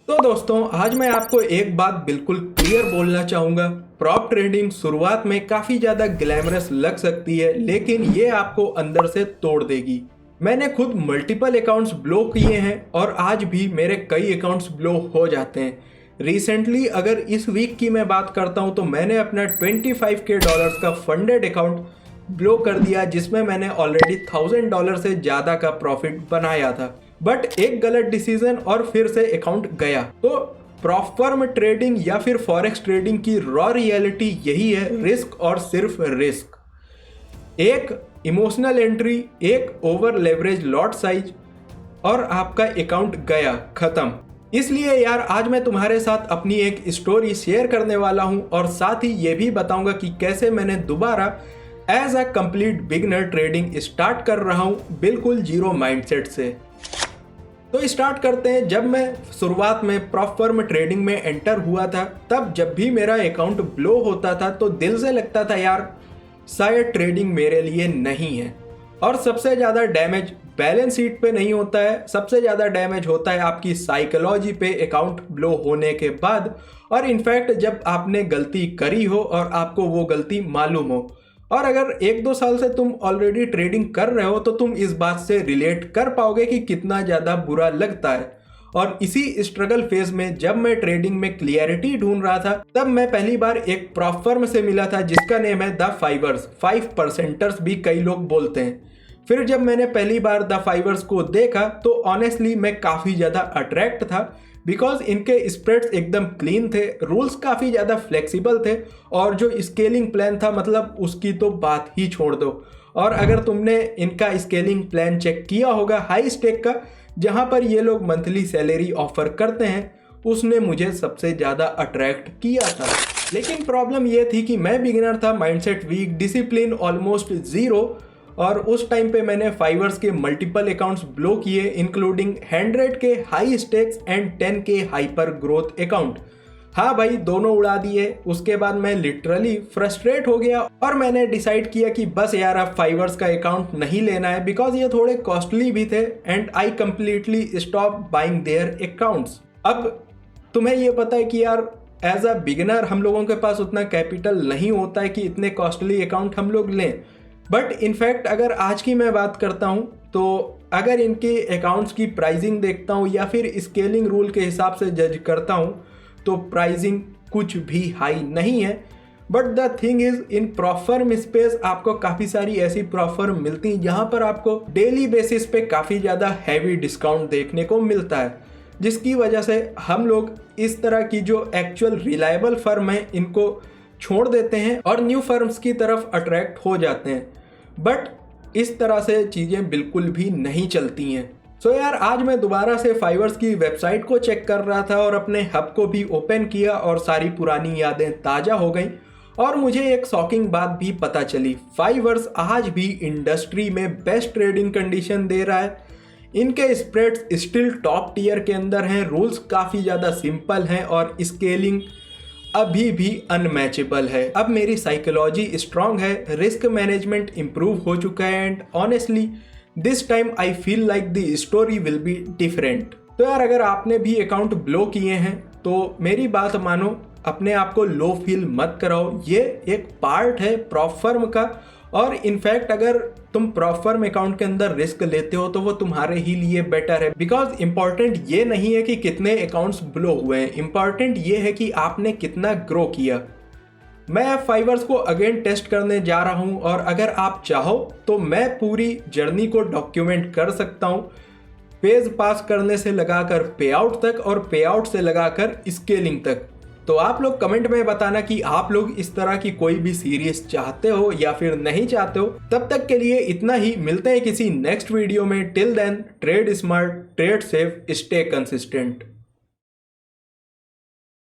तो दोस्तों आज मैं आपको एक बात बिल्कुल क्लियर बोलना चाहूँगा। प्रॉप ट्रेडिंग शुरुआत में काफ़ी ज़्यादा ग्लैमरस लग सकती है, लेकिन ये आपको अंदर से तोड़ देगी। मैंने खुद मल्टीपल अकाउंट्स ब्लॉक किए हैं और आज भी मेरे कई अकाउंट्स ब्लॉक हो जाते हैं। रिसेंटली अगर इस वीक की मैं बात करता हूँ तो मैंने अपना 25K डॉलर्स का फंडेड अकाउंट ब्लॉक कर दिया, जिसमें मैंने ऑलरेडी $1000 से ज़्यादा का प्रॉफिट बनाया था। बट एक गलत डिसीजन और फिर से अकाउंट गया। तो प्रॉपर ट्रेडिंग या फिर फॉरेक्स ट्रेडिंग की रॉ रियलिटी यही है, रिस्क और सिर्फ रिस्क। एक इमोशनल एंट्री, एक ओवर लेवरेज लॉट साइज और आपका अकाउंट गया, खत्म। इसलिए यार आज मैं तुम्हारे साथ अपनी एक स्टोरी शेयर करने वाला हूं और साथ ही ये भी बताऊंगा कि कैसे मैंने दोबारा as a complete beginner trading start कर रहा हूं, बिल्कुल जीरो माइंडसेट से। तो स्टार्ट करते हैं। जब मैं शुरुआत में प्रॉपर ट्रेडिंग में एंटर हुआ था, तब जब भी मेरा अकाउंट ब्लो होता था तो दिल से लगता था यार शायद ट्रेडिंग मेरे लिए नहीं है। और सबसे ज़्यादा डैमेज बैलेंस शीट पे नहीं होता है, सबसे ज़्यादा डैमेज होता है आपकी साइकोलॉजी पे अकाउंट ब्लो होने के बाद। और इनफैक्ट जब आपने गलती करी हो और आपको वो गलती मालूम हो, और अगर 1-2 साल से तुम ऑलरेडी ट्रेडिंग कर रहे हो तो तुम इस बात से रिलेट कर पाओगे कि कितना ज़्यादा बुरा लगता है। और इसी स्ट्रगल फेज में जब मैं ट्रेडिंग में क्लियरिटी ढूंढ रहा था, तब मैं पहली बार एक प्रॉप फर्म से मिला था जिसका नेम है द फाइवर्स, 5% भी कई लोग बोलते हैं। फिर जब मैंने पहली बार द फाइवर्स को देखा तो ऑनेस्टली मैं काफ़ी ज़्यादा अट्रैक्ट था, बिकॉज इनके स्प्रेड्स एकदम क्लीन थे, रूल्स काफ़ी ज़्यादा फ्लेक्सिबल थे और जो स्केलिंग प्लान था मतलब उसकी तो बात ही छोड़ दो। और अगर तुमने इनका स्केलिंग प्लान चेक किया होगा हाई स्टेक का, जहाँ पर ये लोग मंथली सैलरी ऑफर करते हैं, उसने मुझे सबसे ज़्यादा अट्रैक्ट किया था। लेकिन प्रॉब्लम ये थी कि मैं बिगिनर था, mindset weak, discipline almost zero. और उस टाइम पे मैंने फाइवर्स के मल्टीपल अकाउंट्स ब्लो किए, इंक्लूडिंग 100 के हाई स्टेक्स एंड 10 के हाइपर ग्रोथ अकाउंट। हाँ भाई, दोनों उड़ा दिए। उसके बाद मैं लिटरली फ्रस्ट्रेट हो गया और मैंने डिसाइड किया कि बस यार अब फाइवर्स का अकाउंट नहीं लेना है, बिकॉज ये थोड़े कॉस्टली भी थे and I completely stop buying their accounts. अब तुम्हें ये पता है कि यार एज अ बिगिनर हम लोगों के पास उतना कैपिटल नहीं होता है कि इतने कॉस्टली अकाउंट हम लोग लें। बट इनफैक्ट अगर आज की मैं बात करता हूँ तो अगर इनके अकाउंट्स की प्राइसिंग देखता हूँ या फिर स्केलिंग रूल के हिसाब से जज करता हूँ तो प्राइसिंग कुछ भी हाई नहीं है। But the thing is, in proper space आपको काफ़ी सारी ऐसी प्रॉपर मिलती हैं जहाँ पर आपको डेली बेसिस पे काफ़ी ज़्यादा हैवी डिस्काउंट देखने को मिलता है, जिसकी वजह से हम लोग इस तरह की जो एक्चुअल रिलायबल फर्म है इनको छोड़ देते हैं और न्यू फर्म्स की तरफ अट्रैक्ट हो जाते हैं। बट इस तरह से चीज़ें बिल्कुल भी नहीं चलती हैं। सो यार आज मैं दोबारा से फाइवर्स की वेबसाइट को चेक कर रहा था और अपने हब को भी ओपन किया और सारी पुरानी यादें ताज़ा हो गई। और मुझे एक शॉकिंग बात भी पता चली, फाइवर्स आज भी इंडस्ट्री में बेस्ट ट्रेडिंग कंडीशन दे रहा है। इनके स्प्रेड्स स्टिल टॉप टियर के अंदर हैं, रूल्स काफ़ी ज़्यादा सिंपल हैं और स्केलिंग अभी भी अनमैचेबल है। अब मेरी साइकोलॉजी स्ट्रांग है, रिस्क मैनेजमेंट इंप्रूव हो चुका है and honestly this time I feel like the story will be different. तो यार अगर आपने भी अकाउंट ब्लो किए हैं तो मेरी बात मानो, अपने आप को लो फील मत कराओ। ये एक पार्ट है प्रॉप फर्म का। और इनफैक्ट अगर तुम प्रॉप फर्म अकाउंट के अंदर रिस्क लेते हो तो वो तुम्हारे ही लिए बेटर है, बिकॉज इंपॉर्टेंट ये नहीं है कि कितने अकाउंट्स ब्लो हुए हैं, इंपॉर्टेंट ये है कि आपने कितना ग्रो किया। मैं फाइवर्स को अगेन टेस्ट करने जा रहा हूँ और अगर आप चाहो तो मैं पूरी जर्नी को डॉक्यूमेंट कर सकता हूँ, पेज पास करने से लगाकर पे आउट तक और पे आउट से लगाकर स्केलिंग तक। तो आप लोग कमेंट में बताना कि आप लोग इस तरह की कोई भी सीरीज चाहते हो या फिर नहीं चाहते हो। तब तक के लिए इतना ही, मिलते हैं किसी नेक्स्ट वीडियो में। Till then trade smart, trade safe, stay consistent.